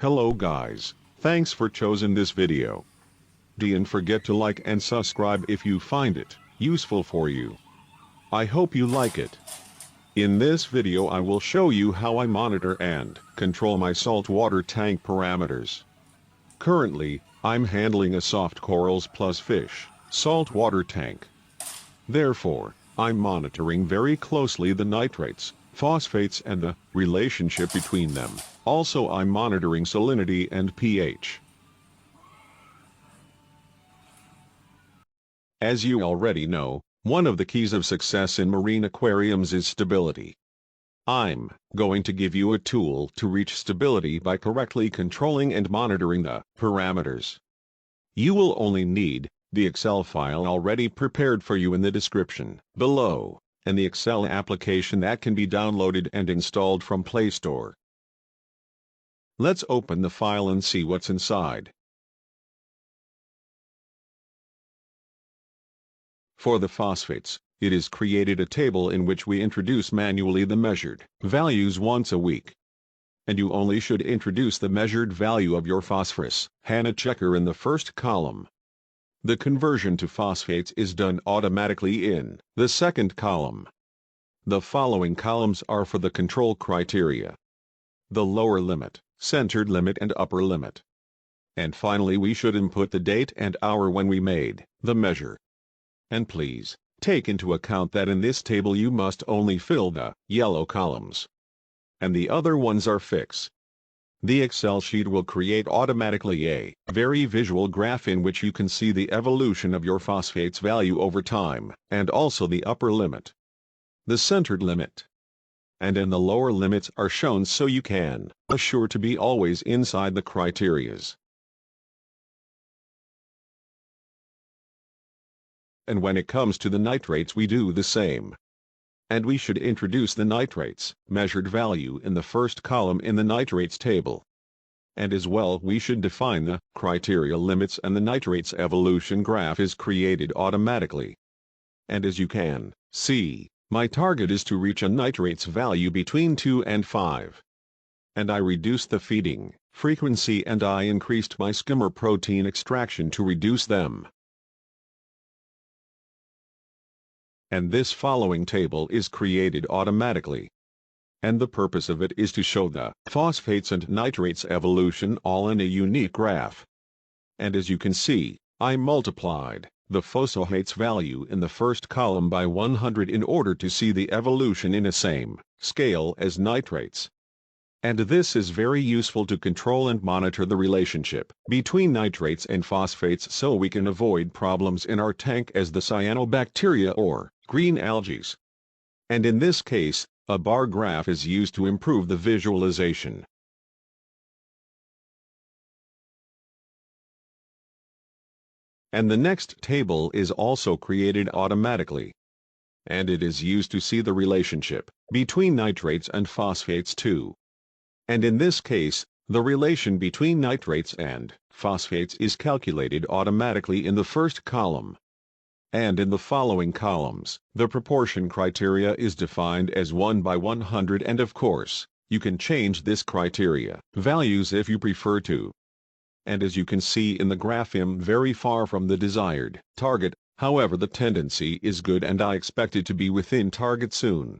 Hello guys, thanks for choosing this video. Don't forget to like and subscribe if you find it useful for you. I hope you like it. In this video I will show you how I monitor and control my saltwater tank parameters. Currently, I'm handling a soft corals plus fish saltwater tank. Therefore, I'm monitoring very closely the nitrates, phosphates and the relationship between them. Also I'm monitoring salinity and pH. As you already know, one of the keys of success in marine aquariums is stability. I'm going to give you a tool to reach stability by correctly controlling and monitoring the parameters. You will only need the Excel file already prepared for you in the description below, and the Excel application that can be downloaded and installed from Play Store. Let's open the file and see what's inside. For the phosphates, it is created a table in which we introduce manually the measured values once a week. And you only should introduce the measured value of your phosphorus HANA checker in the first column. The conversion to phosphates is done automatically in the second column. The following columns are for the control criteria: the lower limit, centered limit and upper limit. And finally we should input the date and hour when we made the measure. And please, take into account that in this table you must only fill the yellow columns. And the other ones are fixed. The Excel sheet will create automatically a very visual graph in which you can see the evolution of your phosphates value over time, and also the upper limit, the centered limit, and the lower limits are shown so you can assure to be always inside the criterias. And when it comes to the nitrates we do the same. And we should introduce the nitrates measured value in the first column in the nitrates table. And as well we should define the criteria limits, and the nitrates evolution graph is created automatically. And as you can see, my target is to reach a nitrates value between 2 and 5. And I reduced the feeding frequency and I increased my skimmer protein extraction to reduce them. And this following table is created automatically. And the purpose of it is to show the phosphates and nitrates evolution all in a unique graph. And as you can see, I multiplied the phosphates value in the first column by 100 in order to see the evolution in a same scale as nitrates. And this is very useful to control and monitor the relationship between nitrates and phosphates so we can avoid problems in our tank as the cyanobacteria or green algae. And in this case, a bar graph is used to improve the visualization. And the next table is also created automatically. And it is used to see the relationship between nitrates and phosphates too. And in this case, the relation between nitrates and phosphates is calculated automatically in the first column. And in the following columns, the proportion criteria is defined as 1 by 100, and of course, you can change this criteria values if you prefer to. And as you can see in the graph, I'm very far from the desired target, however the tendency is good and I expect it to be within target soon.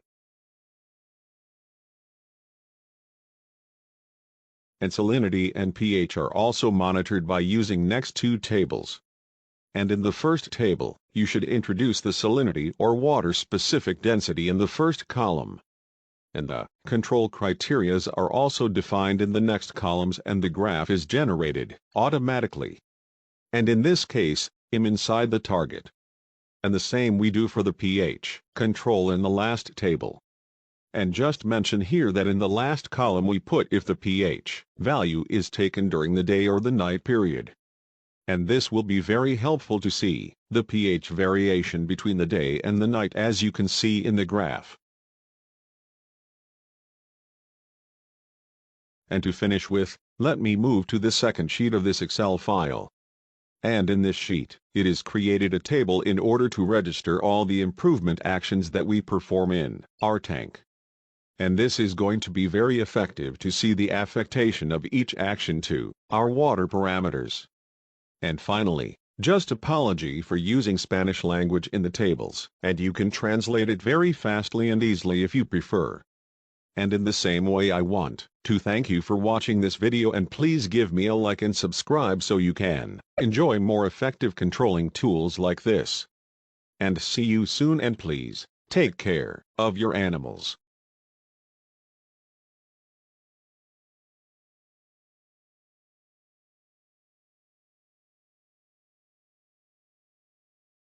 And salinity and pH are also monitored by using next two tables. And in the first table, you should introduce the salinity or water-specific density in the first column. And the control criterias are also defined in the next columns, and the graph is generated automatically. And in this case, I'm inside the target. And the same we do for the pH control in the last table. And just mention here that in the last column we put if the pH value is taken during the day or the night period. And this will be very helpful to see the pH variation between the day and the night, as you can see in the graph. And to finish with, let me move to the second sheet of this Excel file. And in this sheet, it is created a table in order to register all the improvement actions that we perform in our tank. And this is going to be very effective to see the affectation of each action to our water parameters. And finally, just apology for using Spanish language in the tables, and you can translate it very fastly and easily if you prefer. And in the same way, I want to thank you for watching this video, and please give me a like and subscribe so you can enjoy more effective controlling tools like this. And see you soon, and please take care of your animals.